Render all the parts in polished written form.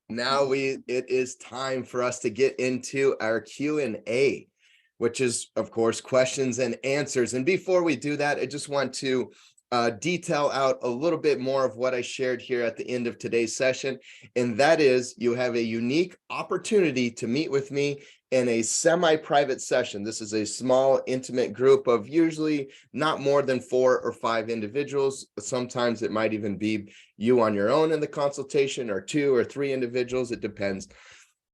Now it is time for us to get into our Q&A, which is, of course, questions and answers. And before we do that, I just want to detail out a little bit more of what I shared here at the end of today's session. And that is, you have a unique opportunity to meet with me in a semi-private session. This is a small, intimate group of usually not more than 4 or 5 individuals. Sometimes it might even be you on your own in the consultation, or 2 or 3 individuals. It depends.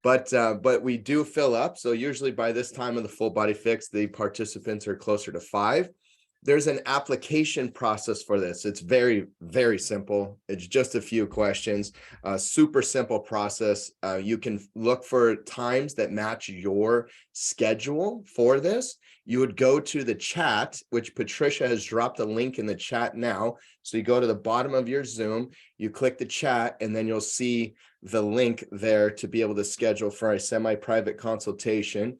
But we do fill up. So usually by this time of the Full Body Fix, the participants are closer to 5. There's an application process for this. It's very, very simple. It's just a few questions, super simple process. You can look for times that match your schedule for this. You would go to the chat, which Patricia has dropped a link in the chat now. So you go to the bottom of your Zoom, you click the chat, and then you'll see the link there to be able to schedule for a semi-private consultation.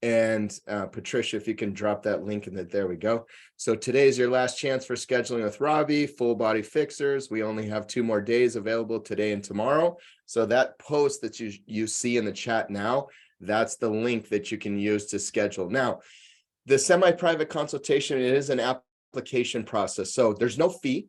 And Patricia, if you can drop that link in there we go. So today is your last chance for scheduling with Robbie, Full Body Fixers. We only have 2 more days available, today and tomorrow. So that post that you see in the chat now, that's the link that you can use to schedule. Now, the semi-private consultation, it is an application process. So there's no fee.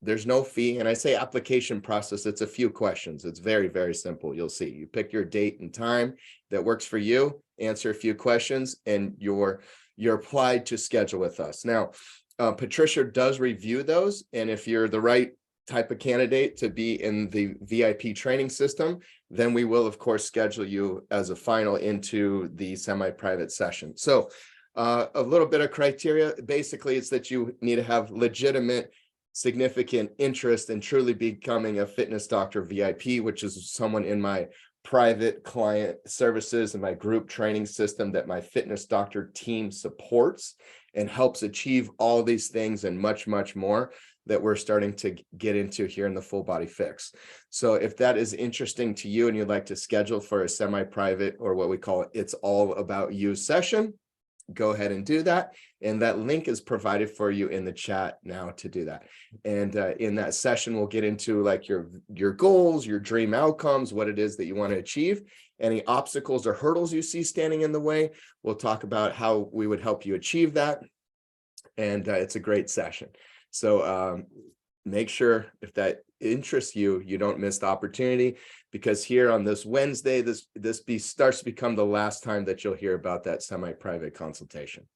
There's no fee. And I say application process, it's a few questions. It's very, very simple. You'll see. You pick your date and time that works for you, answer a few questions, and you're applied to schedule with us. Now, Patricia does review those. And if you're the right type of candidate to be in the VIP training system, then we will, of course, schedule you as a final into the semi-private session. So a little bit of criteria. Basically, it's that you need to have legitimate, significant interest in truly becoming a fitness doctor VIP, which is someone in my private client services and my group training system that my fitness doctor team supports and helps achieve all these things and much, much more that we're starting to get into here in the Full Body Fix. So if that is interesting to you and you'd like to schedule for a semi-private, or what we call It's All About You session, go ahead and do that. And that link is provided for you in the chat now to do that. And in that session, we'll get into like your goals, your dream outcomes, what it is that you want to achieve, any obstacles or hurdles you see standing in the way. We'll talk about how we would help you achieve that. And it's a great session. So make sure, if that interests you, you don't miss the opportunity, because here on this Wednesday, this starts to become the last time that you'll hear about that semi-private consultation.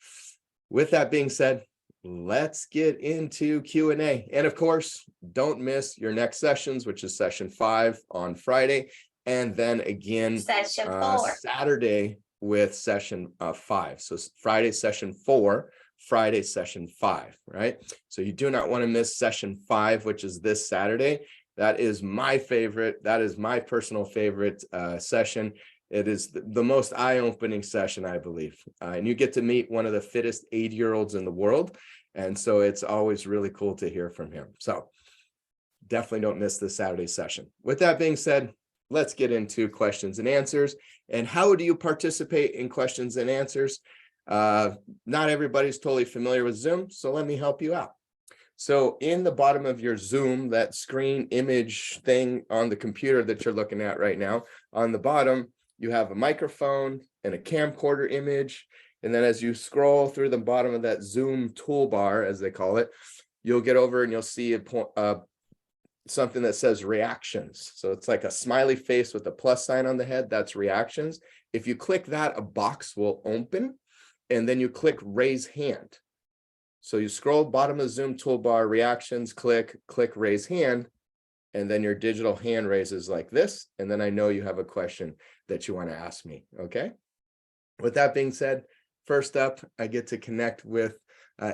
With that being said, let's get into Q&A. And of course, don't miss your next sessions, which is session 5 on Friday, and then again Session 4. Saturday with session 5. So Friday session 4, Friday session 5, right? So you do not want to miss session 5, which is this Saturday. That is my favorite. That is my personal favorite session. It is the most eye-opening session, I believe. And you get to meet one of the fittest 80-year-olds in the world. And so it's always really cool to hear from him. So definitely don't miss the Saturday session. With that being said, let's get into questions and answers. And how do you participate in questions and answers? Not everybody's totally familiar with Zoom, so let me help you out. So in the bottom of your Zoom, that screen image thing on the computer that you're looking at right now, on the bottom, you have a microphone and a camcorder image. And then as you scroll through the bottom of that Zoom toolbar, as they call it, you'll get over and you'll see something that says reactions. So it's like a smiley face with a plus sign on the head. That's reactions. If you click that, a box will open, and then you click raise hand. So you scroll bottom of the Zoom toolbar, reactions, click raise hand, and then your digital hand raises like this. And then I know you have a question that you want to ask me. Okay. With that being said, first up, I get to connect with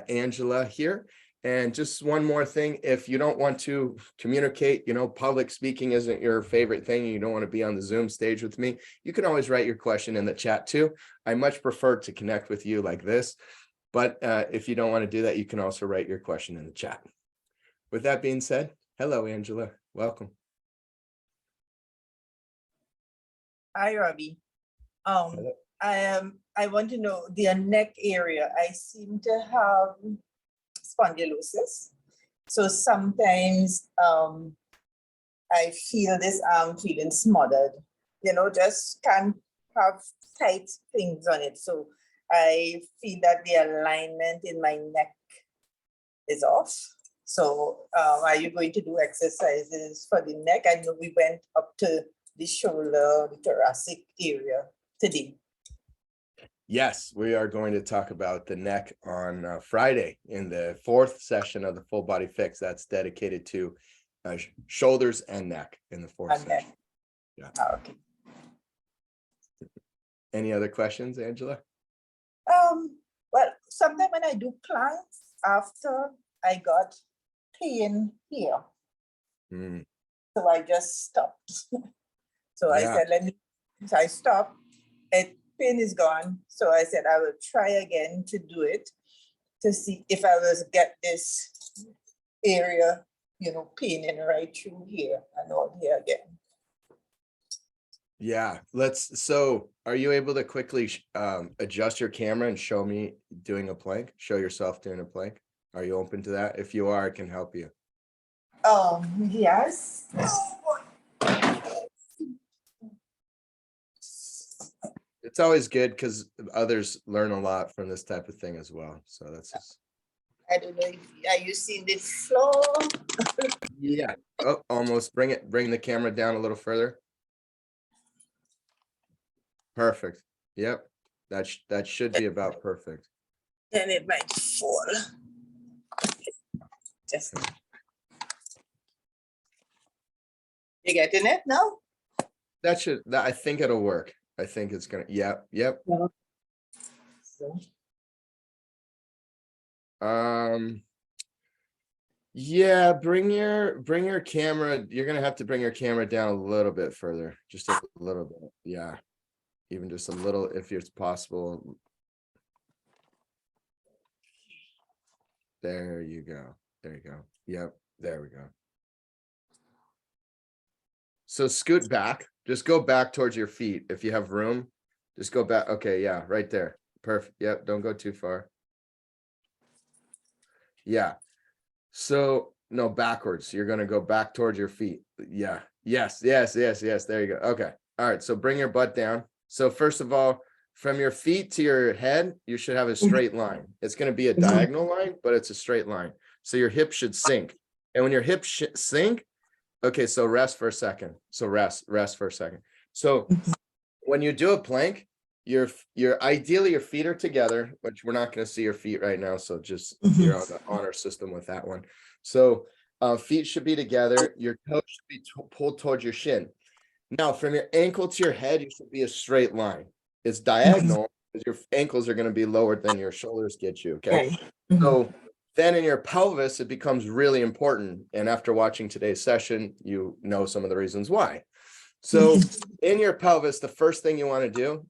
Angela here. And just one more thing, if you don't want to communicate, public speaking isn't your favorite thing, and you don't want to be on the Zoom stage with me, you can always write your question in the chat too. I much prefer to connect with you like this. But if you don't want to do that, you can also write your question in the chat. With that being said, hello, Angela. Welcome. Hi, Robbie. I want to know the neck area. I seem to have spondylosis. So sometimes I feel this arm feeling smothered, just can't have tight things on it. So I feel that the alignment in my neck is off. So are you going to do exercises for the neck? I know we went up to the shoulder, the thoracic area today. Yes, we are going to talk about the neck on Friday in the 4th session of the Full Body Fix. That's dedicated to shoulders and neck in the 4th session. Yeah. Okay. Any other questions, Angela? Well, sometimes when I do planks, after I got pain here, so I just stopped. So I said, so I stopped. Pain is gone. So I said, I will try again to do it to see if I was get this area, paining right through here and all here again. Yeah, so are you able to quickly adjust your camera and show me doing a plank? Show yourself doing a plank? Are you open to that? If you are, I can help you. Yes. It's always good because others learn a lot from this type of thing as well. So that's just. I don't know. Are you seeing the floor? Yeah. Oh, almost. Bring the camera down a little further. Perfect. Yep. That should be about perfect. Then it might fall. Just. You getting it now? I think it'll work. I think it's gonna. Yep. Yeah. Yeah, bring your camera. You're gonna have to bring your camera down a little bit further, just a little bit. Yeah, even just a little if it's possible. There you go. Yep, there we go. So scoot back, just go back towards your feet. If you have room, just go back. Okay, yeah, right there. Perfect. Yep, don't go too far. Yeah. So no, backwards. You're going to go back towards your feet. Yeah. Yes. There you go. Okay. All right. So bring your butt down. So first of all, from your feet to your head, you should have a straight line. It's going to be a diagonal line, but it's a straight line. So your hips should sink. And when your hips sink, okay, so rest for a second. So rest for a second. So when you do a plank, your ideally your feet are together, which we're not going to see your feet right now. So just you're on the honor system with that one. So feet should be together. Your toes should be pulled towards your shin. Now from your ankle to your head, you should be a straight line. It's diagonal because your ankles are going to be lower than your shoulders get you. Okay. So then in your pelvis, it becomes really important. And after watching today's session, you know some of the reasons why. So in your pelvis, the first thing you want to do,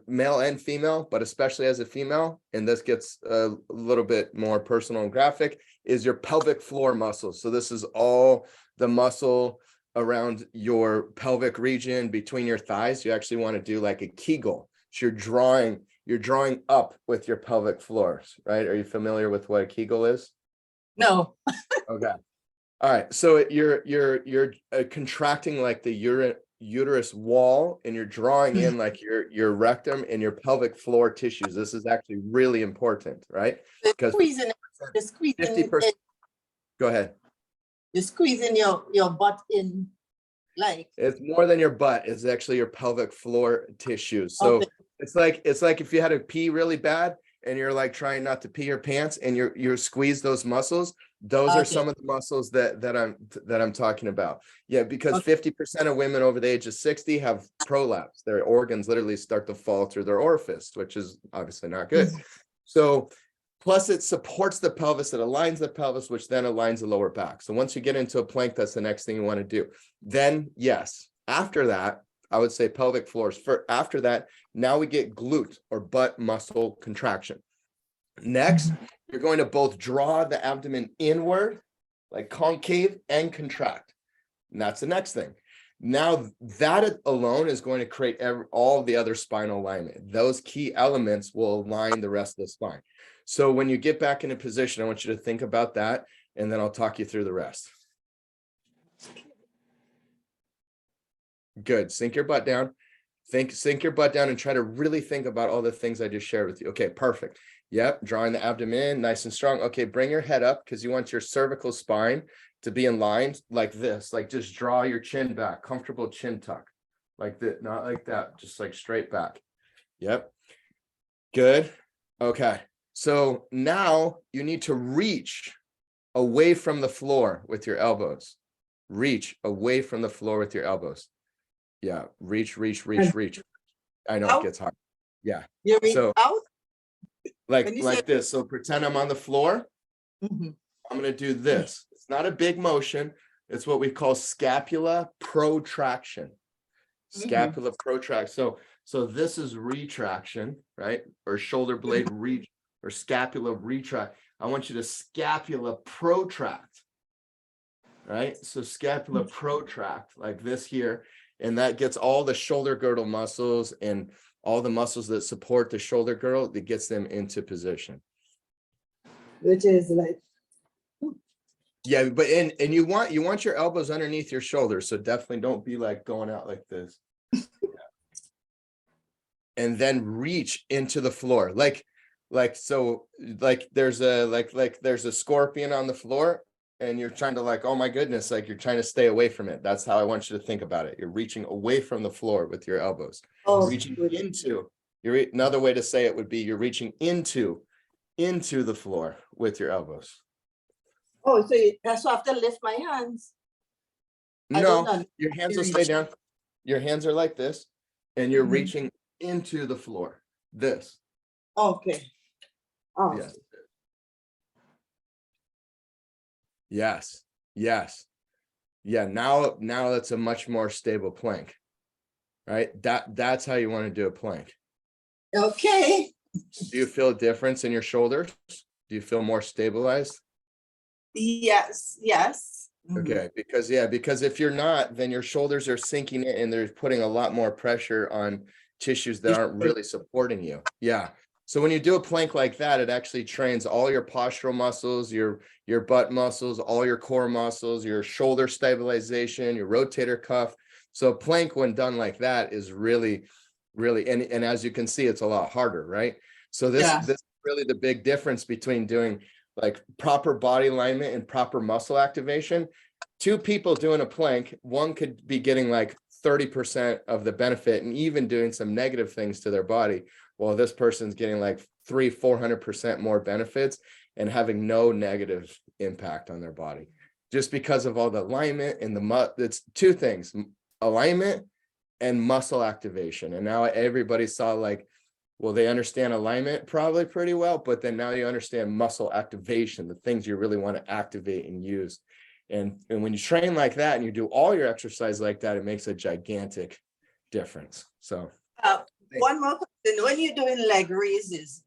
male and female, but especially as a female, and this gets a little bit more personal and graphic, is your pelvic floor muscles. So this is all the muscle around your pelvic region between your thighs. You actually want to do like a Kegel. So you're drawing up with your pelvic floors, right? Are you familiar with what a Kegel is? No. Okay. All right. So you're contracting like the uterus wall, and you're drawing in like your rectum and your pelvic floor tissues. This is actually really important, right? Because 50%. Go ahead. You're squeezing your butt in, like it's more than your butt. It's actually your pelvic floor tissues. So it's like if you had to pee really bad and you're like trying not to pee your pants and you're squeeze those muscles. Those are some of the muscles that I'm talking about. Yeah, because 50% of women over the age of 60 have prolapse. Their organs literally start to fall through their orifice, which is obviously not good. So plus it supports the pelvis, it aligns the pelvis, which then aligns the lower back. So once you get into a plank, that's the next thing you want to do. Then yes, after that, I would say pelvic floors. After that, now we get glute or butt muscle contraction. Next, you're going to both draw the abdomen inward, like concave, and contract. And that's the next thing. Now that alone is going to create all the other spinal alignment. Those key elements will align the rest of the spine. So when you get back into position, I want you to think about that, and then I'll talk you through the rest. Good. Sink your butt down. Sink your butt down and try to really think about all the things I just shared with you. Okay, perfect. Yep, drawing the abdomen nice and strong. Okay, bring your head up because you want your cervical spine to be in line like this. Like just draw your chin back, comfortable chin tuck. Like that, not like that, just like straight back. Yep. Good. Okay. So now you need to reach away from the floor with your elbows. Reach away from the floor with your elbows. Yeah. Reach. I know it Out? gets hard. Yeah. You reach So out? like When you say- this. So pretend I'm on the floor. Mhm. I'm going to do this. It's not a big motion. It's what we call scapula protraction. Scapula protract. So this is retraction, right? Or shoulder blade reach or scapula retract. I want you to scapula protract, right? So scapula protract like this here. And that gets all the shoulder girdle muscles and all the muscles that support the shoulder girdle, that gets them into position. Which is like, Yeah, but and you want your elbows underneath your shoulders, so definitely don't be like going out like this. And then reach into the floor, like there's a scorpion on the floor, and you're trying to like, oh my goodness, like you're trying to stay away from it. That's how I want you to think about it. You're reaching away from the floor with your elbows. Reaching into. Another way to say it would be you're reaching into the floor with your elbows. oh, so I have to lift my hands. I don't No, know. your hands will stay down. Your hands are like this, and you're reaching into the floor. This. Okay. Oh. Yes. Yes. Yeah. Now that's a much more stable plank, right? That's how you want to do a plank. Okay. Do you feel a difference in your shoulders? Do you feel more stabilized? Yes. Okay, because if you're not, then your shoulders are sinking in and they're putting a lot more pressure on tissues that aren't really supporting you. Yeah. So when you do a plank like that, it actually trains all your postural muscles, your butt muscles, all your core muscles, your shoulder stabilization, your rotator cuff. So plank, when done like that, is really, and as you can see, it's a lot harder, right? So this is really the big difference between doing like proper body alignment and proper muscle activation. Two people doing a plank, one could be getting like 30% of the benefit and even doing some negative things to their body, while this person's getting like 300-400% more benefits and having no negative impact on their body, just because of all the alignment and it's two things: alignment and muscle activation. And now everybody saw like, well, they understand alignment probably pretty well, but then now you understand muscle activation, the things you really want to activate and use. And when you train like that and you do all your exercise like that, it makes a gigantic difference. So one more question. When you're doing leg raises,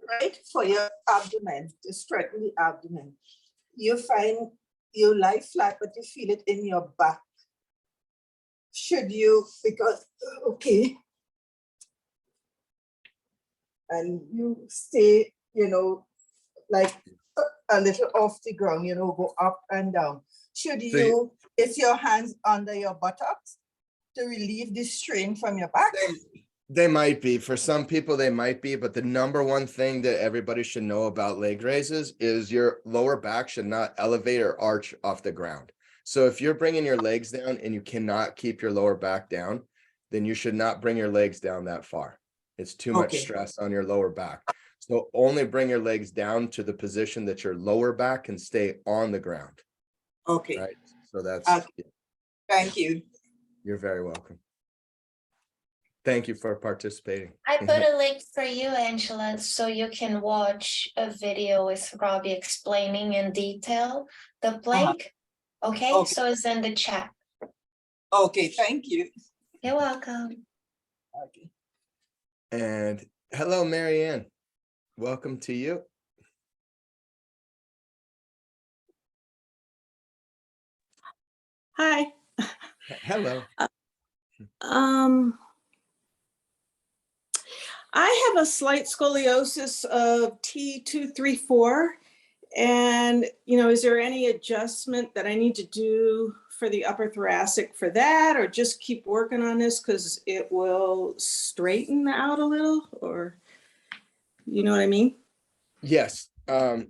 right, for your abdomen, to straighten the abdomen, you find you lie flat, but you feel it in your back. Should you, because, okay, and you stay, like a little off the ground, go up and down. Should you place your hands under your buttocks to relieve the strain from your back? They might be. For some people, they might be. But the number one thing that everybody should know about leg raises is your lower back should not elevate or arch off the ground. So if you're bringing your legs down and you cannot keep your lower back down, then you should not bring your legs down that far. It's too much stress on your lower back. So only bring your legs down to the position that your lower back can stay on the ground. Okay. Right. So that's, Thank you. You're very welcome. Thank you for participating. I put a link for you, Angela, so you can watch a video with Robbie explaining in detail the plank. Okay, so it's in the chat. Okay, thank you. You're welcome. Okay. And hello, Marianne. Welcome to you. Hi. Hello. I have a slight scoliosis of T234. And, is there any adjustment that I need to do for the upper thoracic for that, or just keep working on this because it will straighten out a little, or you know what I mean? Yes,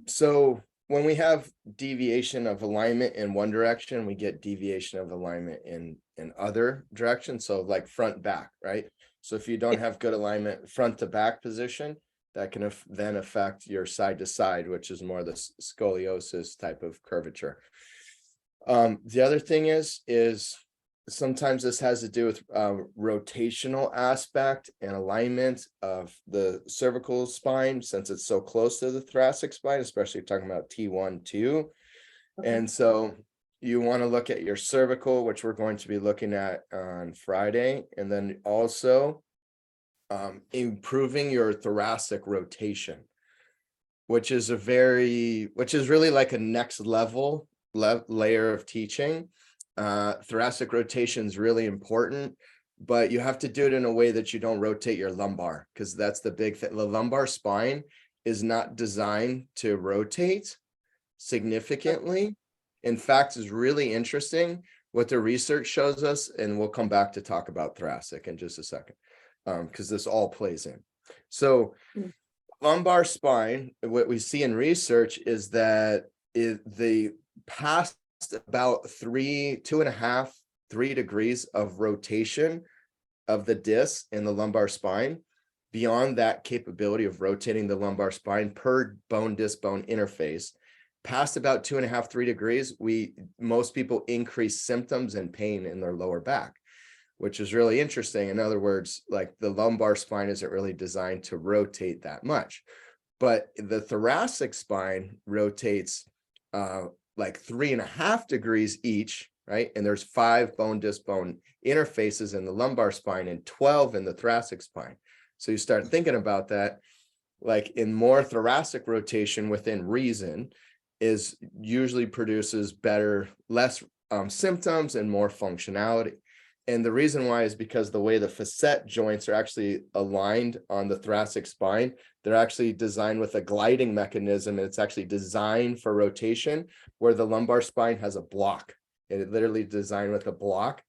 so when we have deviation of alignment in one direction, we get deviation of alignment in other directions, so like front back, right? So if you don't have good alignment front to back position, that can then affect your side to side, which is more the scoliosis type of curvature. The other thing is sometimes this has to do with rotational aspect and alignment of the cervical spine, since it's so close to the thoracic spine, especially talking about T1, 2. Okay. And so you want to look at your cervical, which we're going to be looking at on Friday, and then also improving your thoracic rotation, which is really like a next level layer of teaching. Thoracic rotation is really important, but you have to do it in a way that you don't rotate your lumbar, because that's the big thing. The lumbar spine is not designed to rotate significantly. In fact, is really interesting what the research shows us, and we'll come back to talk about thoracic in just a second, because this all plays in. So lumbar spine, what we see in research is that the past about 2.5, 3 degrees of rotation of the disc in the lumbar spine. Beyond that capability of rotating the lumbar spine per bone disc bone interface, past about 2.5, 3 degrees, most people increase symptoms and pain in their lower back, which is really interesting. In other words, like the lumbar spine isn't really designed to rotate that much, but the thoracic spine rotates like 3.5 degrees each, right? And there's 5 bone disc bone interfaces in the lumbar spine and 12 in the thoracic spine. So you start thinking about that, like in more thoracic rotation within reason is usually produces less symptoms and more functionality. And the reason why is because the way the facet joints are actually aligned on the thoracic spine, they're actually designed with a gliding mechanism, and it's actually designed for rotation, where the lumbar spine has a block. It literally designed with a block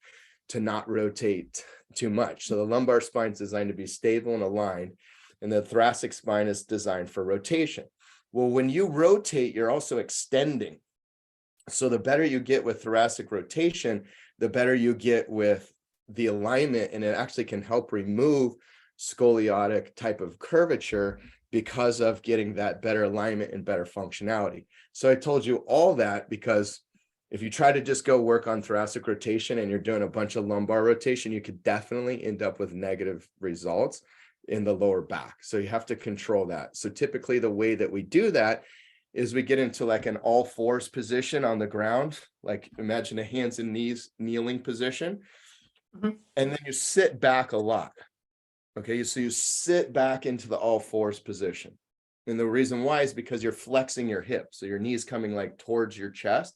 to not rotate too much. So the lumbar spine is designed to be stable and aligned, and the thoracic spine is designed for rotation. Well, when you rotate, you're also extending. So the better you get with thoracic rotation, the better you get with the alignment, and it actually can help remove scoliotic type of curvature because of getting that better alignment and better functionality. So I told you all that because if you try to just go work on thoracic rotation and you're doing a bunch of lumbar rotation, you could definitely end up with negative results in the lower back. So you have to control that. So typically the way that we do that is we get into like an all fours position on the ground, like imagine a hands and knees kneeling position. Mhm. And then you sit back a lot. Okay, so you sit back into the all fours position. And the reason why is because you're flexing your hips. So your knees coming like towards your chest.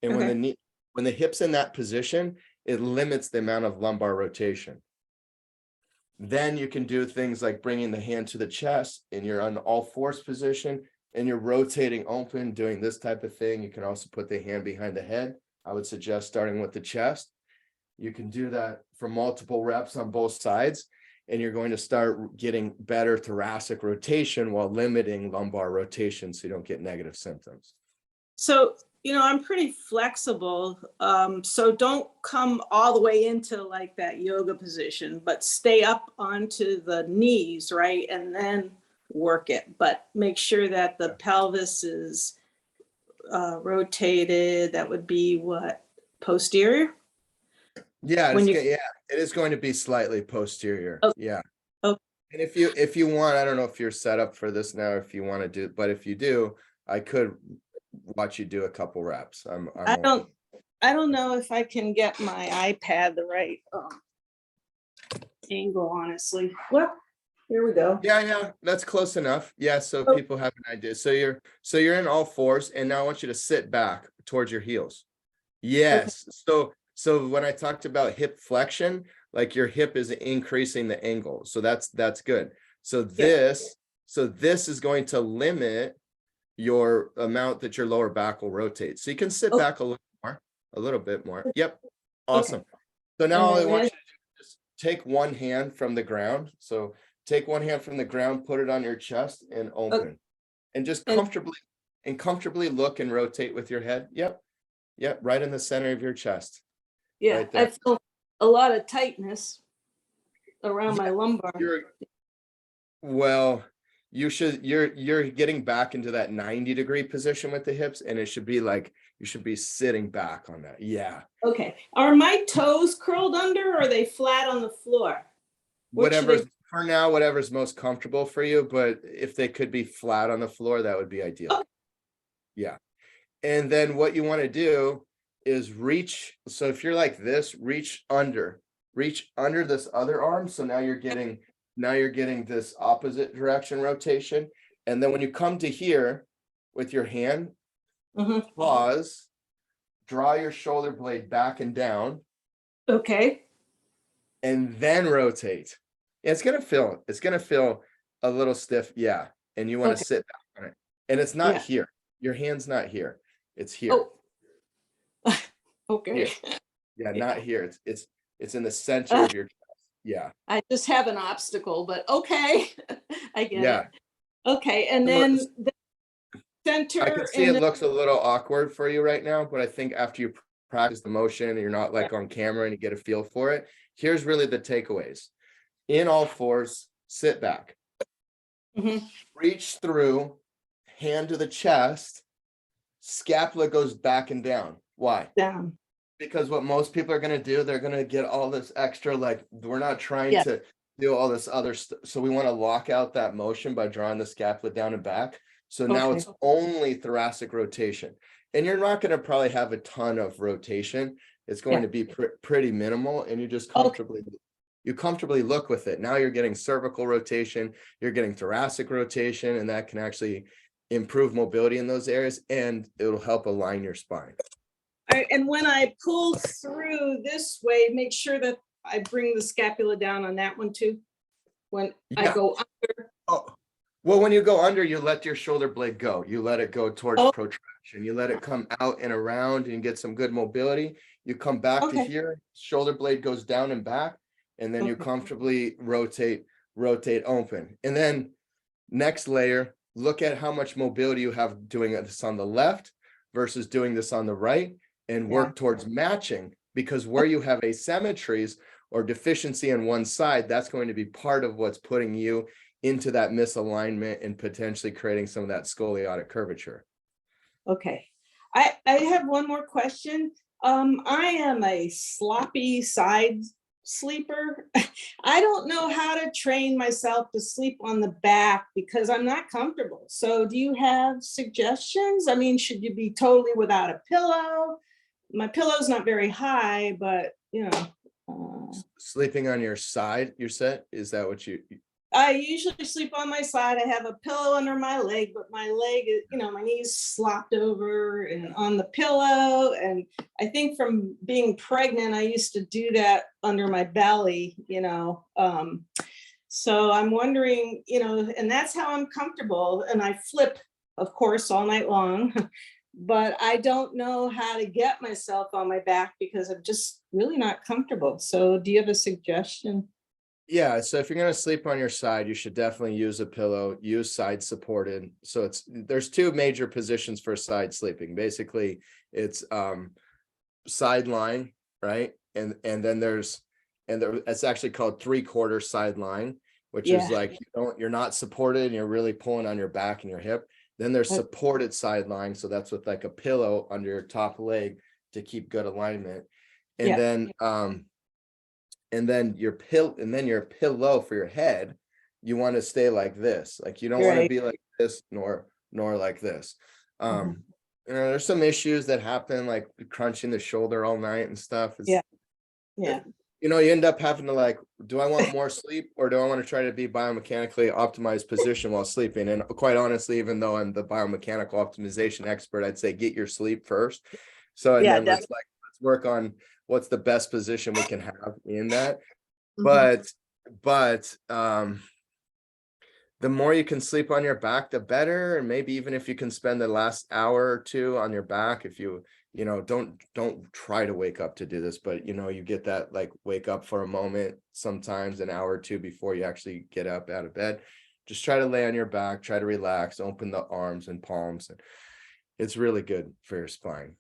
And Okay. when the hip's in that position, it limits the amount of lumbar rotation. Then you can do things like bringing the hand to the chest, and you're on all fours position, and you're rotating open, doing this type of thing. You can also put the hand behind the head. I would suggest starting with the chest. You can do that for multiple reps on both sides, and you're going to start getting better thoracic rotation while limiting lumbar rotation so you don't get negative symptoms. So, I'm pretty flexible. So don't come all the way into like that yoga position, but stay up onto the knees, right? And then work it, but make sure that the pelvis is rotated. That would be what, posterior? Yeah, When it is going to be slightly posterior. Oh, Yeah. okay. And if you want, I don't know if you're set up for this now, if you want to do, but if you do, I could watch you do a couple reps. I don't know if I can get my iPad the right angle, honestly. Well, here we go. Yeah, that's close enough. Yeah, so Oh. people have an idea. So you're in all fours, and now I want you to sit back towards your heels. Yes. So when I talked about hip flexion, like your hip is increasing the angle. So that's good. So this is going to limit your amount that your lower back will rotate. So you can sit back a little more. a little bit more. Yep. Awesome. So now And all I then want you this- to do is just take one hand from the ground. So take one hand from the ground, put it on your chest and open. And just And- comfortably look and rotate with your head. Yep. Yep. Right in the center of your chest. Yeah, right I there. feel a lot of tightness around my lumbar. Well, you're getting back into that 90-degree position with the hips, and it should be like you should be sitting back on that. Yeah. Okay, are my toes curled under or are they flat on the floor? What should Whatever's they- for now, whatever's most comfortable for you, but if they could be flat on the floor, that would be ideal. Okay. Yeah. And then what you want to do is reach. So if you're like this, reach under this other arm. So now you're getting this opposite direction rotation. And then when you come to here with your hand, Mhm. pause, draw your shoulder blade back and down, Okay, and then rotate. Yeah, it's gonna feel a little stiff. Yeah. And you want to Okay. sit back on it. And it's not Yeah. here. Your hand's not here. It's here. oh. Okay, Yeah, Yeah. not here. It's in the center of your chest. Yeah. I just have an obstacle, but okay, I get Yeah. it. Okay, and So then it's- the center. I can see and it then- looks a little awkward for you right now, but I think after you practice the motion and you're not like on camera and you get a feel for it, here's really the takeaways. In all fours, sit back, Mhm. reach through, hand to the chest, scapula goes back and down. Why? Down, Because what most people are gonna do, they're gonna get all this extra, like, we're not trying Yeah. to do all this other stuff. So we want to lock out that motion by drawing the scapula down and back. So now Okay. it's only thoracic rotation. And you're not gonna probably have a ton of rotation. It's going Yeah. to be pretty minimal, and you just Okay. comfortably look with it. Now you're getting cervical rotation, you're getting thoracic rotation, and that can actually improve mobility in those areas, and it'll help align your spine. And when I pull through this way, make sure that I bring the scapula down on that one too. When I Yeah. go, Oh, well, when you go under, you let your shoulder blade go. You let it go towards Oh. protraction. You let it come out and around and get some good mobility. You come back to Okay. here, shoulder blade goes down and back, and then you Okay. comfortably rotate open. And then next layer, look at how much mobility you have doing this on the left versus doing this on the right, and work towards matching, because where you have asymmetries or deficiency on one side, that's going to be part of what's putting you into that misalignment and potentially creating some of that scoliotic curvature. okay. I have one more question. I am a sloppy side sleeper. I don't know how to train myself to sleep on the back because I'm not comfortable. So do you have suggestions? I mean, should you be totally without a pillow? My pillow's not very high, but Sleeping on your side, you said, is that what you? I usually sleep on my side. I have a pillow under my leg, but my leg is, my knees slopped over and on the pillow. And I think from being pregnant, I used to do that under my belly, so I'm wondering, and that's how I'm comfortable. And I flip, of course, all night long, but I don't know how to get myself on my back because I'm just really not comfortable. So do you have a suggestion? Yeah, so if you're gonna sleep on your side, you should definitely use a pillow, use side supported. So there's two major positions for side sleeping. Basically, it's side lying, right? And then it's actually called 3/4 side lying, which is Yeah. like you're not supported and you're really pulling on your back and your hip. Then there's Okay. supported side lying, so that's with like a pillow under your top leg to keep good alignment. And Yeah. then your pillow for your head, you want to stay like this. Like you don't want to Right. be like this nor like this. There's some issues that happen, like crunching the shoulder all night and stuff. Yeah. Yeah. You end up having to like, do I want more sleep or do I want to try to be biomechanically optimized position while sleeping? And quite honestly, even though I'm the biomechanical optimization expert, I'd say get your sleep first. So and Yeah, then let's work on what's the best position we can have in that. Mhm. But the more you can sleep on your back, the better. And maybe even if you can spend the last hour or two on your back, if you you know, don't try to wake up to do this, but you know, you get that like wake up for a moment, sometimes an hour or two before you actually get up out of bed. Just try to lay on your back, try to relax, open the arms and palms. And it's really good for your spine.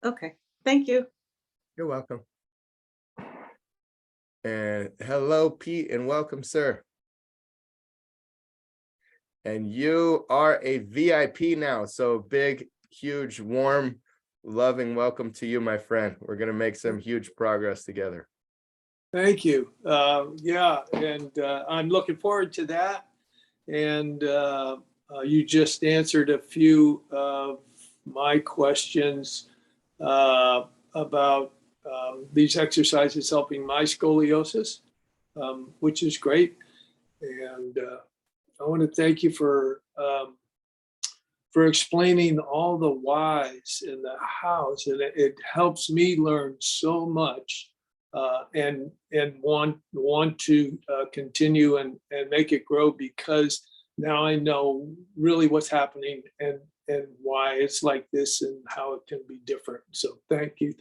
Okay, thank you. You're welcome. And hello, Pete, and welcome, sir. And you are a VIP now. So big, huge, warm, loving welcome to you, my friend. We're going to make some huge progress together. Thank you. Yeah, and I'm looking forward to that. And you just answered a few of my questions about these exercises helping my scoliosis, which is great. And I want to thank you for explaining all the whys and the hows, and it helps me learn so much, and want to continue and make it grow, because now I know really what's happening and why it's like this and how it can be different. So thank you.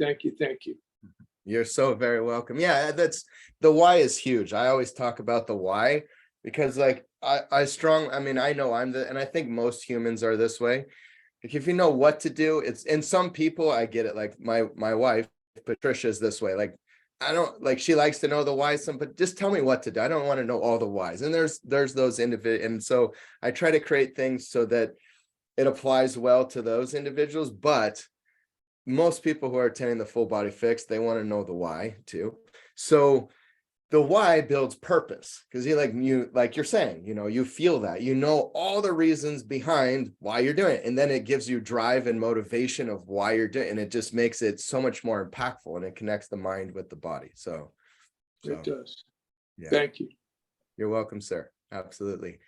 You're so very welcome. Yeah, that's the why is huge. I always talk about the why because like I mean, I know and I think most humans are this way. Like if you know what to do, it's, and some people, I get it. Like my wife, Patricia, is this way. Like, I don't like, she likes to know the whys, but just tell me what to do. I don't want to know all the whys. And there's those individuals. And so I try to create things so that it applies well to those individuals. But most people who are attending the Full Body Fix, they want to know the why too. So the why builds purpose, because like you're saying, you know, you feel that, you know, all the reasons behind why you're doing it. And then it gives you drive and motivation of why you're doing it. And it just makes it so much more impactful, and it connects the mind with the body. So It does. yeah. Thank you. You're welcome, sir. Absolutely.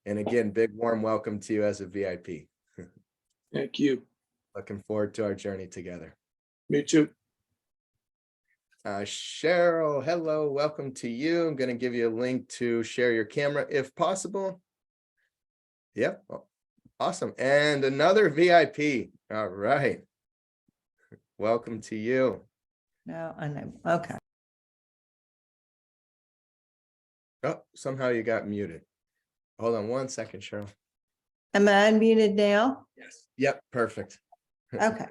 And again, big warm welcome to you as a VIP. Thank you. Looking forward to our journey together. Me too. Cheryl, hello, welcome to you. I'm going to give you a link to share your camera if possible. Yep. Awesome. And another VIP. All right. Welcome to you. No, I know. Okay. Oh, somehow you got muted. Hold on one second, Cheryl. Am I unmuted now? Yes. Yep. Perfect. Okay.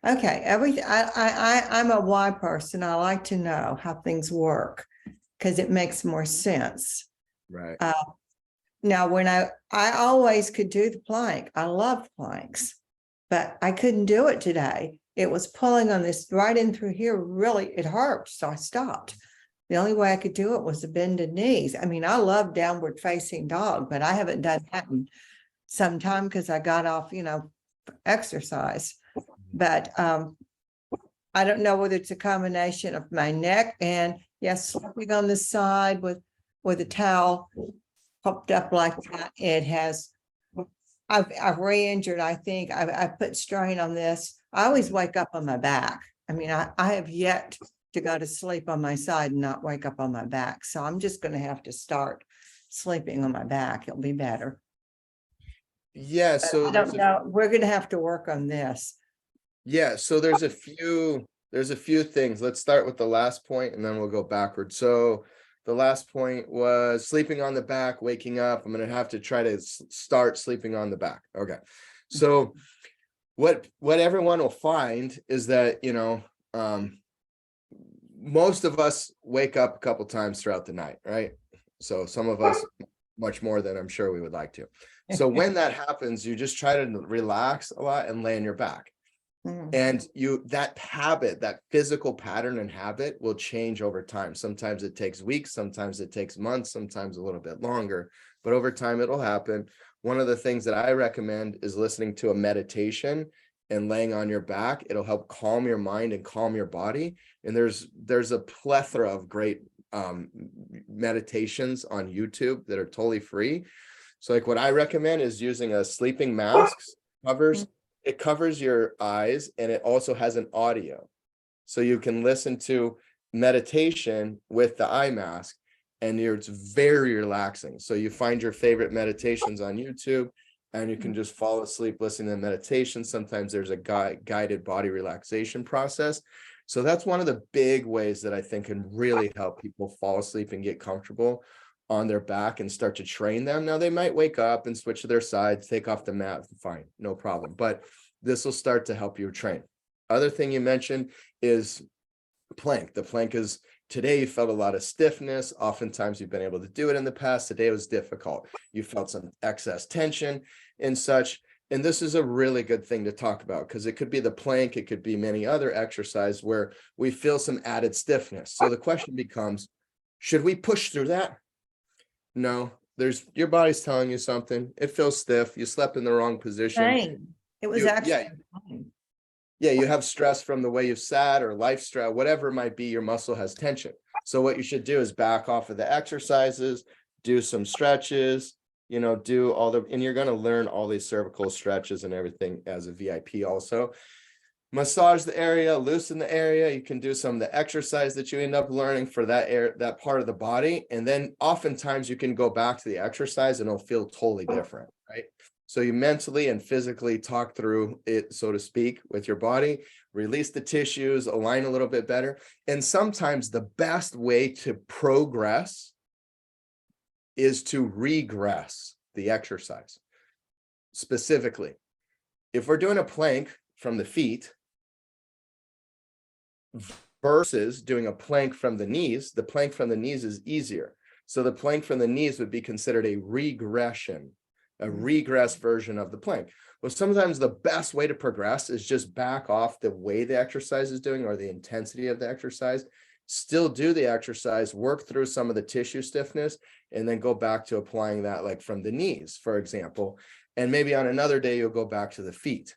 Okay. Everything. I'm a why person. I like to know how things work because it makes more sense. Right. Now, when I always could do the plank. I loved planks, but I couldn't do it today. It was pulling on this right in through here. Really, it hurt. So I stopped. The only way I could do it was to bend the knees. I mean, I love downward facing dog, but I haven't done that in some time because I got off, exercise. But I don't know whether it's a combination of my neck and yes, sleeping on the side with a towel popped up like that. It has, I've re-injured. I think I put strain on this. I always wake up on my back. I mean, I have yet to go to sleep on my side and not wake up on my back. So I'm just going to have to start sleeping on my back. It'll be better. Yeah. But So I don't know. We're going to have to work on this. yeah. So there's a few things. Let's start with the last point and then we'll go backwards. So the last point was sleeping on the back, waking up. I'm going to have to try to start sleeping on the back. Okay. So what everyone will find is that, most of us wake up a couple times throughout the night, right? So some of us much more than I'm sure we would like to. So when that happens, you just try to relax a lot and lay on your back. And that habit, that physical pattern and habit will change over time. Sometimes it takes weeks, sometimes it takes months, sometimes a little bit longer, but over time it'll happen. One of the things that I recommend is listening to a meditation and laying on your back. It'll help calm your mind and calm your body. And there's a plethora of great meditations on YouTube that are totally free. So like what I recommend is using a sleeping mask. It covers your eyes and it also has an audio. So you can listen to meditation with the eye mask and it's very relaxing. So you find your favorite meditations on YouTube and you can just fall asleep listening to meditation. Sometimes there's a guided body relaxation process. So that's one of the big ways that I think can really help people fall asleep and get comfortable on their back and start to train them. Now they might wake up and switch to their side, take off the mat, fine, no problem. But this will start to help you train. Other thing you mentioned is plank. The plank is, today you felt a lot of stiffness. Oftentimes you've been able to do it in the past. Today it was difficult. You felt some excess tension and such. And this is a really good thing to talk about, because it could be the plank, it could be many other exercises where we feel some added stiffness. So the question becomes, should we push through that? No, your body's telling you something. It feels stiff. You slept in the wrong position. Pain. It was You- actually. yeah. pain. Yeah, you have stress from the way you've sat or life stress, whatever it might be, your muscle has tension. So what you should do is back off of the exercises, do some stretches, do all and you're going to learn all these cervical stretches and everything as a VIP also. Massage the area, loosen the area. You can do some of the exercise that you end up learning for that part of the body. And then oftentimes you can go back to the exercise and it'll feel totally different, right? So you mentally and physically talk through it, so to speak, with your body, release the tissues, align a little bit better. And sometimes the best way to progress is to regress the exercise. Specifically, if we're doing a plank from the feet versus doing a plank from the knees, the plank from the knees is easier. So the plank from the knees would be considered a regression, a regress version of the plank. Well, sometimes the best way to progress is just back off the way the exercise is doing or the intensity of the exercise, still do the exercise, work through some of the tissue stiffness, and then go back to applying that, like from the knees, for example. And maybe on another day, you'll go back to the feet.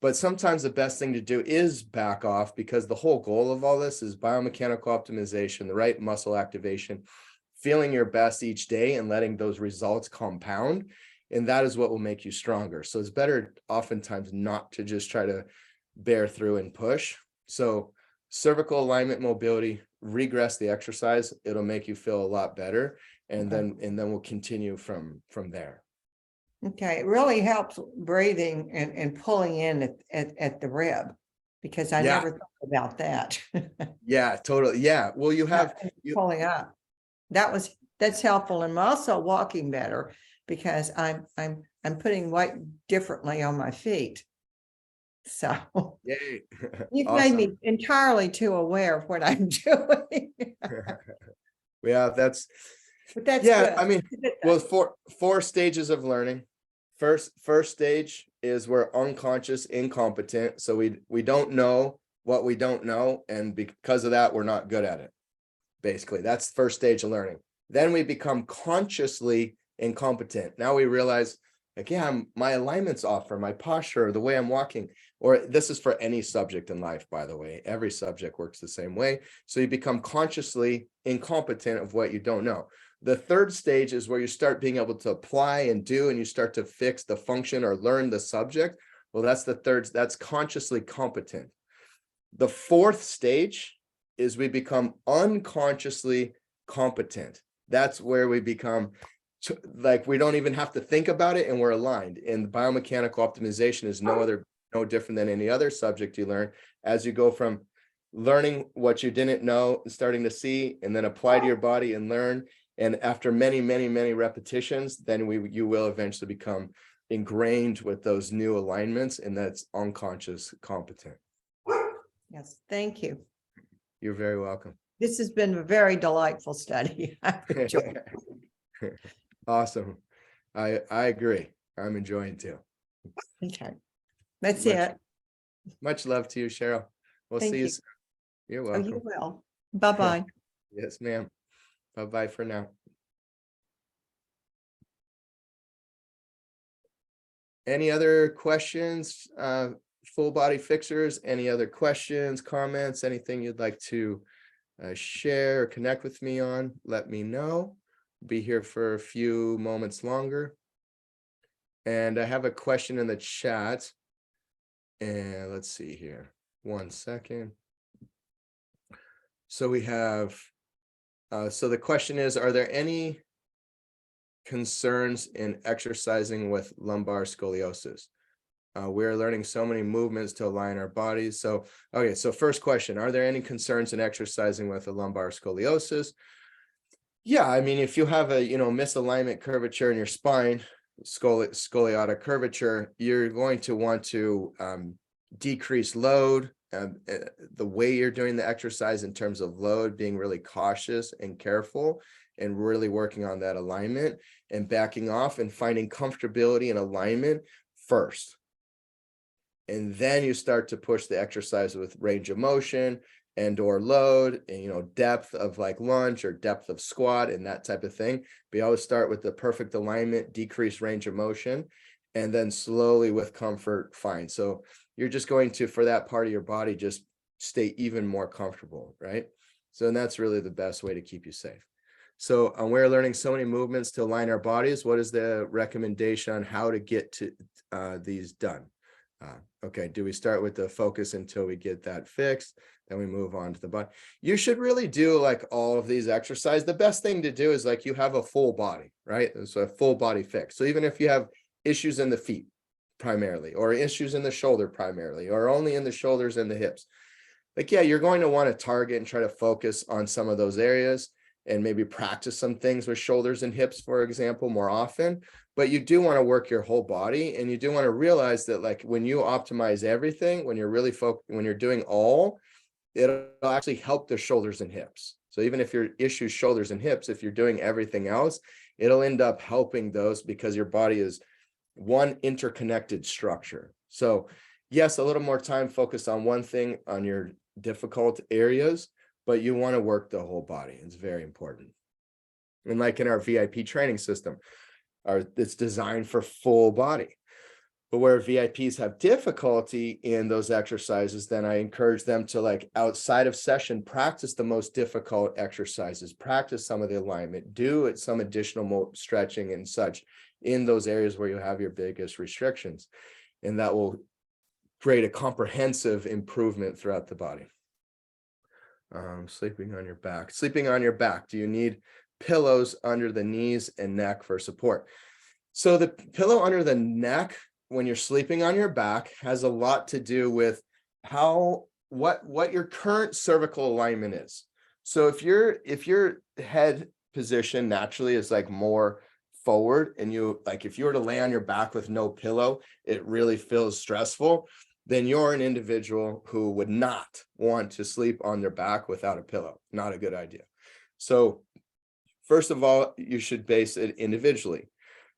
But sometimes the best thing to do is back off, because the whole goal of all this is biomechanical optimization, the right muscle activation, feeling your best each day and letting those results compound. And that is what will make you stronger. So it's better oftentimes not to just try to bear through and push. So cervical alignment, mobility, regress the exercise. It'll make you feel a lot better. And then we'll continue from there. Okay, it really helps breathing and pulling in at the rib, because I Yeah. never thought about that. Yeah, totally. Yeah. Well, you have, Pulling up. That's helpful, and also walking better, because I'm putting weight differently on my feet. So yay. you've Awesome. made me entirely too aware of what I'm doing. Yeah, But that's yeah, good. I mean, It's a good well, thing. four stages of learning. First stage is we're unconscious, incompetent. So we don't know what we don't know. And because of that, we're not good at it. Basically, that's the first stage of learning. Then we become consciously incompetent. Now we realize, like, yeah, my alignment's off, or my posture, or the way I'm walking. Or this is for any subject in life, by the way. Every subject works the same way. So you become consciously incompetent of what you don't know. The third stage is where you start being able to apply and do, and you start to fix the function or learn the subject. Well, that's the third, that's consciously competent. The fourth stage is we become unconsciously competent. That's where we become like, we don't even have to think about it and we're aligned. And biomechanical optimization is no different than any other subject you learn, as you go from learning what you didn't know and starting to see, and then apply to your body and learn. And after many, many, many repetitions, then you will eventually become ingrained with those new alignments, and that's unconscious competent. Yes, thank you. You're very welcome. This has been a very delightful study. I've enjoyed it. Awesome. I agree. I'm enjoying too. Okay, that's Much- it. Much love to you, Cheryl. We'll Thank see you you. soon. You're Oh, welcome. you will. Bye-bye. Yes, ma'am. Bye-bye for now. Any other questions, full body fixers? Any other questions, comments, anything you'd like to share or connect with me on? Let me know. Be here for a few moments longer. And I have a question in the chat. And let's see here. 1 second. So we have, so the question is, are there any concerns in exercising with lumbar scoliosis? We're learning so many movements to align our bodies. So, okay, so first question, are there any concerns in exercising with a lumbar scoliosis? Yeah, I mean, if you have a, misalignment curvature in your spine, scoliotic curvature, you're going to want to decrease load, the way you're doing the exercise in terms of load, being really cautious and careful, and really working on that alignment and backing off and finding comfortability and alignment first. And then you start to push the exercise with range of motion and or load and, depth of like lunge or depth of squat and that type of thing. But you always start with the perfect alignment, decrease range of motion, and then slowly with comfort, fine. So you're just going to, for that part of your body, just stay even more comfortable, right? So, and that's really the best way to keep you safe. So we're learning so many movements to align our bodies. What is the recommendation on how to get to these done? Okay, do we start with the focus until we get that fixed? Then we move on to the body. You should really do like all of these exercises. The best thing to do is like you have a full body, right? So a full body fix. So even if you have issues in the feet primarily, or issues in the shoulder primarily, or only in the shoulders and the hips, like, yeah, you're going to want to target and try to focus on some of those areas and maybe practice some things with shoulders and hips, for example, more often. But you do want to work your whole body, and you do want to realize that like when you optimize everything, when you're really when you're doing all, it'll actually help the shoulders and hips. So even if your issue is shoulders and hips, if you're doing everything else, it'll end up helping those because your body is one interconnected structure. So yes, a little more time focused on one thing on your difficult areas, but you want to work the whole body. It's very important. And like in our VIP training system, it's designed for full body. But where VIPs have difficulty in those exercises, then I encourage them to, like, outside of session, practice the most difficult exercises, practice some of the alignment, do some additional stretching and such in those areas where you have your biggest restrictions. And that will create a comprehensive improvement throughout the body. Sleeping on your back. Sleeping on your back. Do you need pillows under the knees and neck for support? So the pillow under the neck when you're sleeping on your back has a lot to do with what your current cervical alignment is. So if your head position naturally is like more forward, and if you were to lay on your back with no pillow, it really feels stressful, then you're an individual who would not want to sleep on their back without a pillow. Not a good idea. So first of all, you should base it individually.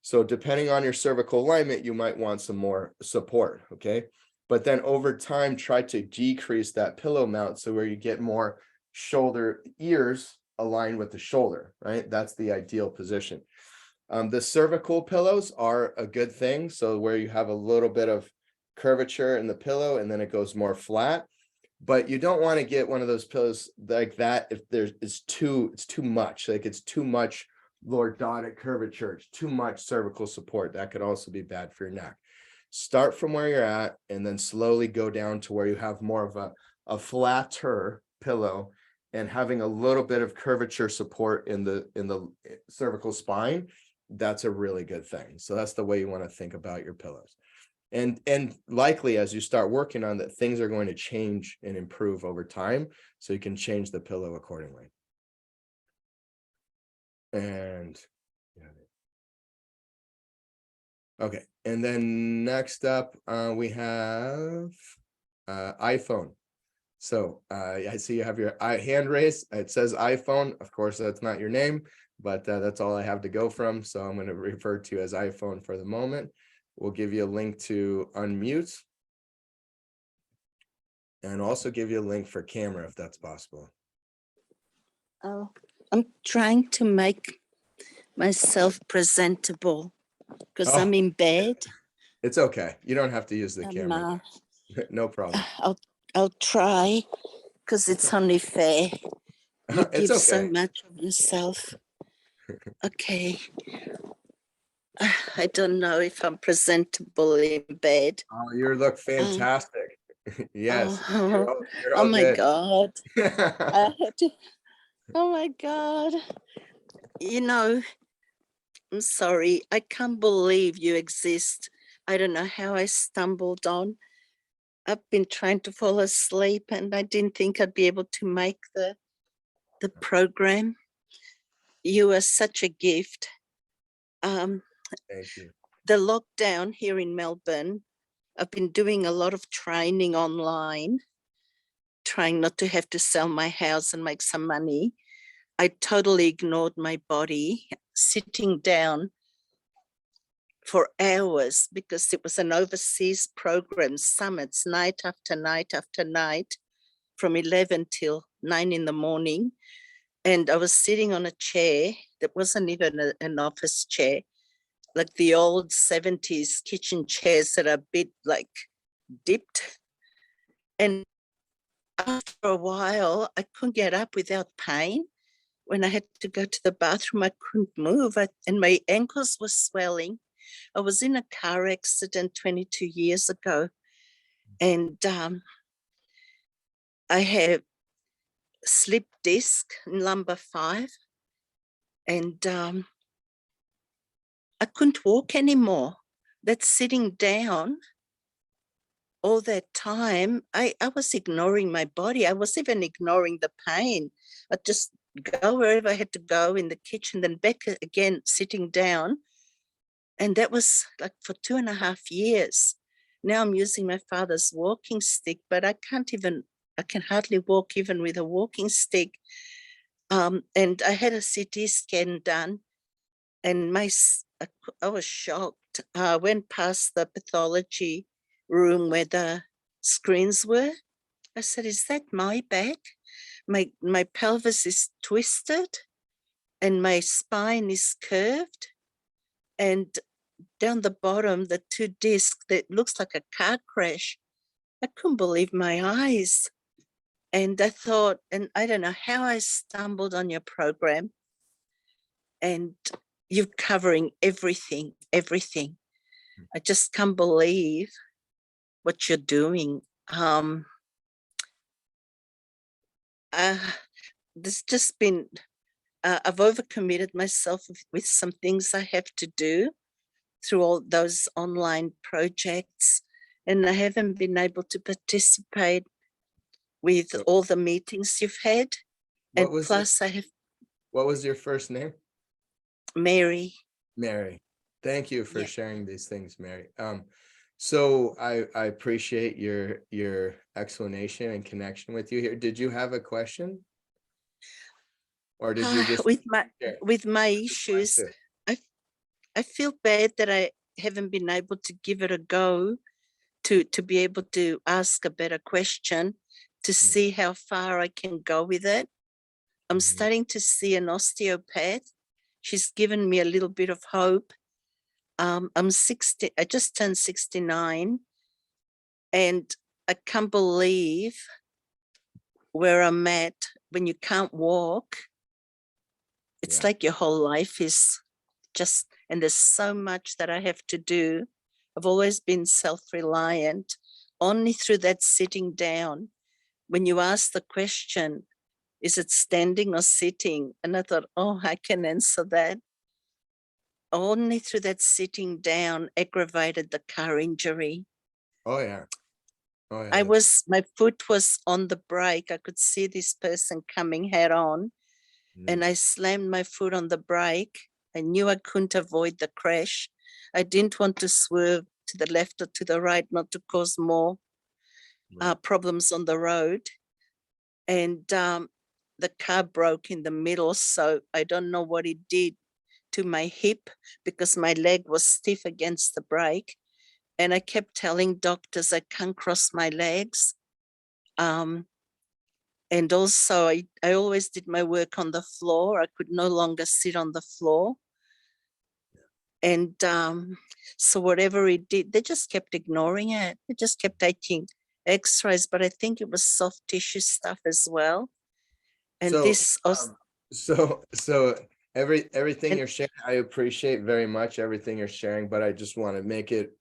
So depending on your cervical alignment, you might want some more support, okay? But then over time, try to decrease that pillow mount so where you get more ears aligned with the shoulder, right? That's the ideal position. The cervical pillows are a good thing. So where you have a little bit of curvature in the pillow and then it goes more flat, but you don't want to get one of those pillows like that if it's too much, like it's too much lordotic curvature, it's too much cervical support. That could also be bad for your neck. Start from where you're at and then slowly go down to where you have more of a flatter pillow and having a little bit of curvature support in the cervical spine. That's a really good thing. So that's the way you want to think about your pillows. And likely as you start working on that, things are going to change and improve over time, so you can change the pillow accordingly. And okay, and then next up we have iPhone. So I see you have your hand raised. It says iPhone. Of course, that's not your name, but that's all I have to go from. So I'm going to refer to you as iPhone for the moment. We'll give you a link to unmute and also give you a link for camera if that's possible. Oh, I'm trying to make myself presentable because I'm in bed. It's okay. You don't have to use the camera. No problem. I'll try because it's only fair. You It's give okay. so much of yourself. Okay. I don't know if I'm presentable in bed. Oh, you look fantastic. Yes. You're all Oh my good. God. I had to, oh my God. You know, I'm sorry. I can't believe you exist. I don't know how I stumbled on. I've been trying to fall asleep and I didn't think I'd be able to make the program. You are such a gift. Thank you. The lockdown here in Melbourne, I've been doing a lot of training online, trying not to have to sell my house and make some money. I totally ignored my body, sitting down for hours because it was an overseas program, summits, night after night after night, from 11 till 9 in the morning. And I was sitting on a chair that wasn't even an office chair, like the old 70s kitchen chairs that are a bit like dipped. And after a while, I couldn't get up without pain. When I had to go to the bathroom, I couldn't move and my ankles were swelling. I was in a car accident 22 years ago and I have slip disc in lumbar 5 and I couldn't walk anymore. That sitting down all that time, I was ignoring my body. I was even ignoring the pain. I'd just go wherever I had to go in the kitchen, then back again, sitting down. And that was like for 2.5 years. Now I'm using my father's walking stick, but I can hardly walk even with a walking stick. And I had a CT scan done and I was shocked. I went past the pathology room where the screens were. I said, is that my back? My pelvis is twisted and my spine is curved. And down the bottom, the 2 discs that looks like a car crash. I couldn't believe my eyes. And I thought, and I don't know how I stumbled on your program and you're covering everything. I just can't believe what you're doing. There's just been, I've overcommitted myself with some things I have to do through all those online projects, and I haven't been able to participate with all the meetings you've had. And plus I have. What was your first name? Mary. Mary. Thank you for Yeah. sharing these things, Mary. So I appreciate your explanation and connection with you here. Did you have a question? Or did you just with my issues, I feel bad that I haven't been able to give it a go to be able to ask a better question, to see how far I can go with it. I'm starting to see an osteopath. She's given me a little bit of hope. I'm 60, I just turned 69 and I can't believe where I'm at when you can't walk. It's like your whole life is just, and there's so much that I have to do. I've always been self-reliant, only through that sitting down. When you ask the question, is it standing or sitting? And I thought, oh, I can answer that. Only through that sitting down aggravated the car injury. Oh yeah. Oh yeah. My foot was on the brake. I could see this person coming head on and I slammed my foot on the brake. I knew I couldn't avoid the crash. I didn't want to swerve to the left or to the right, not to cause more problems on the road. And the car broke in the middle. So I don't know what it did to my hip because my leg was stiff against the brake. And I kept telling doctors I can't cross my legs. And also I always did my work on the floor. I could no longer sit on the floor. And so whatever it did, they just kept ignoring it. They just kept taking x-rays, but I think it was soft tissue stuff as well. And everything you're sharing, I appreciate very much everything you're sharing, but I just want to make it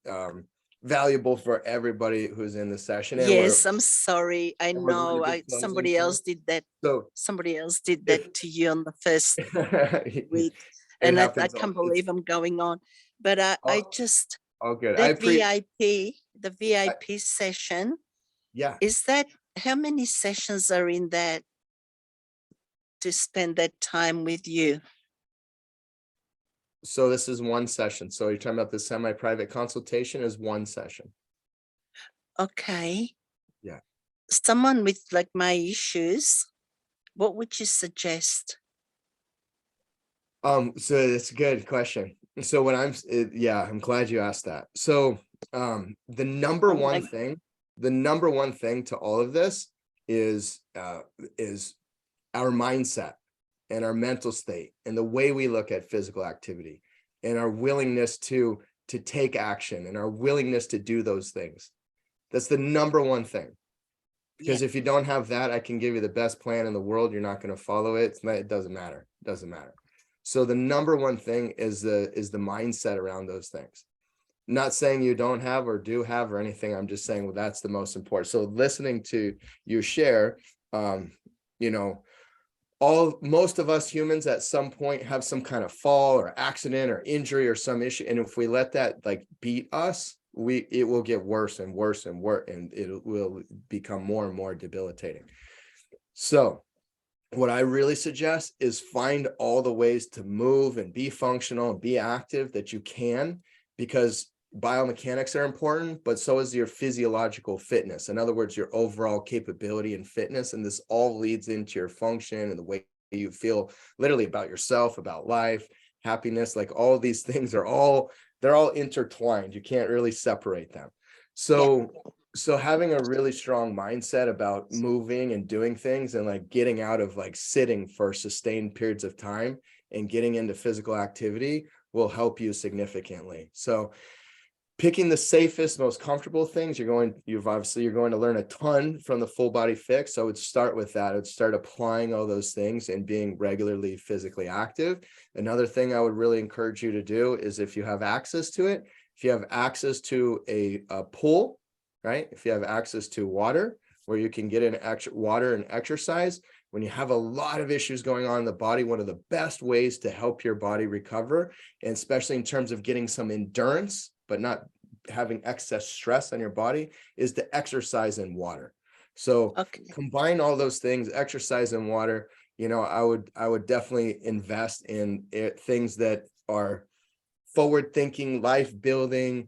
valuable for everybody who's in the session. And yes, I'm sorry. I know somebody else did that. So somebody else did that to you on the first week. And I happens. can't It's believe I'm going on. But I all, just, all good. I that appreciate. the VIP session, Yeah. is that, how many sessions are in that to spend that time with you? So this is one session. So you're talking about the semi-private consultation is one session. Okay. Yeah. Someone with like my issues, what would you suggest? So it's a good question. So when yeah, I'm glad you asked that. So the number Oh one my- thing, to all of this is our mindset and our mental state and the way we look at physical activity and our willingness to take action and our willingness to do those things. That's the number one thing. Because if you don't have that, I can give you the best plan in the world. You're not going to follow it. It doesn't matter. It doesn't matter. So the number one thing is the mindset around those things. Not saying you don't have or do have or anything. I'm just saying, well, that's the most important. So listening to you share, you know, most of us humans at some point have some kind of fall or accident or injury or some issue. And if we let that like beat us, it will get worse and worse and worse, and it will become more and more debilitating. So what I really suggest is find all the ways to move and be functional and be active that you can, because biomechanics are important, but so is your physiological fitness. In other words, your overall capability and fitness. And this all leads into your function and the way you feel literally about yourself, about life, happiness. Like all these things they're all intertwined. You can't really separate them. So having a really strong mindset about moving and doing things and like getting out of like sitting for sustained periods of time and getting into physical activity will help you significantly. So picking the safest, most comfortable things, you're going to learn a ton from the Full Body Fix. So I would start with that. I would start applying all those things and being regularly physically active. Another thing I would really encourage you to do is, if you have access to it, if you have access to a pool, right? If you have access to water where you can get in water and exercise, when you have a lot of issues going on in the body, one of the best ways to help your body recover, and especially in terms of getting some endurance, but not having excess stress on your body, is to exercise in water. So combine all those things, exercise and water. You know, I would definitely invest in things that are forward thinking, life building,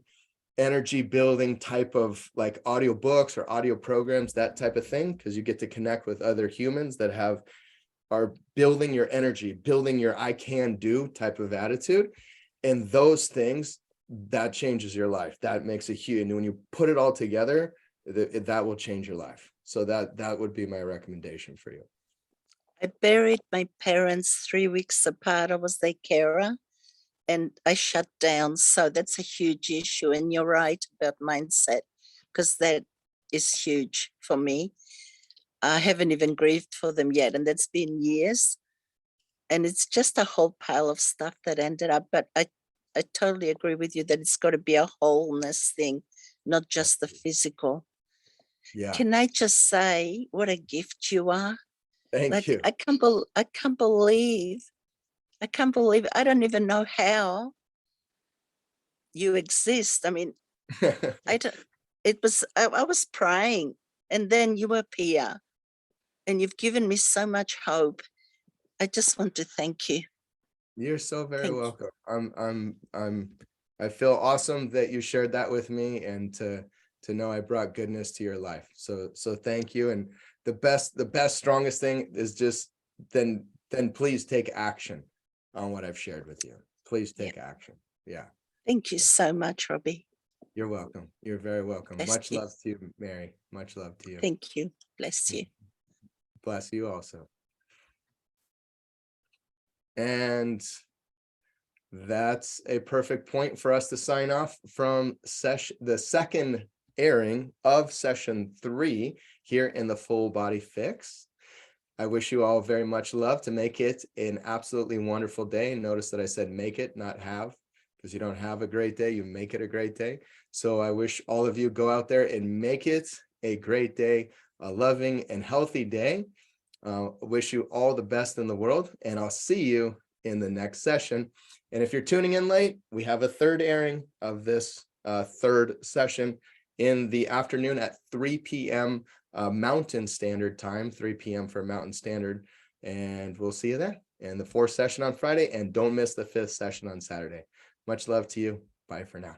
energy building type of like audio books or audio programs, that type of thing, because you get to connect with other humans that are building your energy, building your I can do type of attitude. And those things, that changes your life. That makes a huge, and when you put it all together, that will change your life. So that would be my recommendation for you. I buried my parents 3 weeks apart. I was their carer and I shut down. So that's a huge issue. And you're right about mindset, because that is huge for me. I haven't even grieved for them yet, and that's been years. And it's just a whole pile of stuff that ended up. But I totally agree with you that it's got to be a wholeness thing, not just the physical. Yeah. Can I just say what a gift you are? Thank you. I can't believe I don't even know how you exist. I mean, I was praying, and then you appear, and you've given me so much hope. I just want to thank you. You're so very welcome. I feel awesome that you shared that with me, and to know I brought goodness to your life. So thank you. And the best, strongest thing is just then please take action on what I've shared with you. Please take action. Yeah. Thank you so much, Robbie. You're welcome. You're very welcome. Much love to you, Mary. Much love to you. Thank you. Bless you. Bless you also. And that's a perfect point for us to sign off from the second airing of session 3 here in the Full Body Fix. I wish you all very much love, to make it an absolutely wonderful day. And notice that I said make it, not have, because you don't have a great day, you make it a great day. So I wish all of you go out there and make it a great day, a loving and healthy day. Wish you all the best in the world, and I'll see you in the next session. And if you're tuning in late, we have a third airing of this third session in the afternoon at 3 p.m. Mountain Standard Time, 3 p.m. for Mountain Standard. And we'll see you then. And the fourth session on Friday. And don't miss the fifth session on Saturday. Much love to you. Bye for now.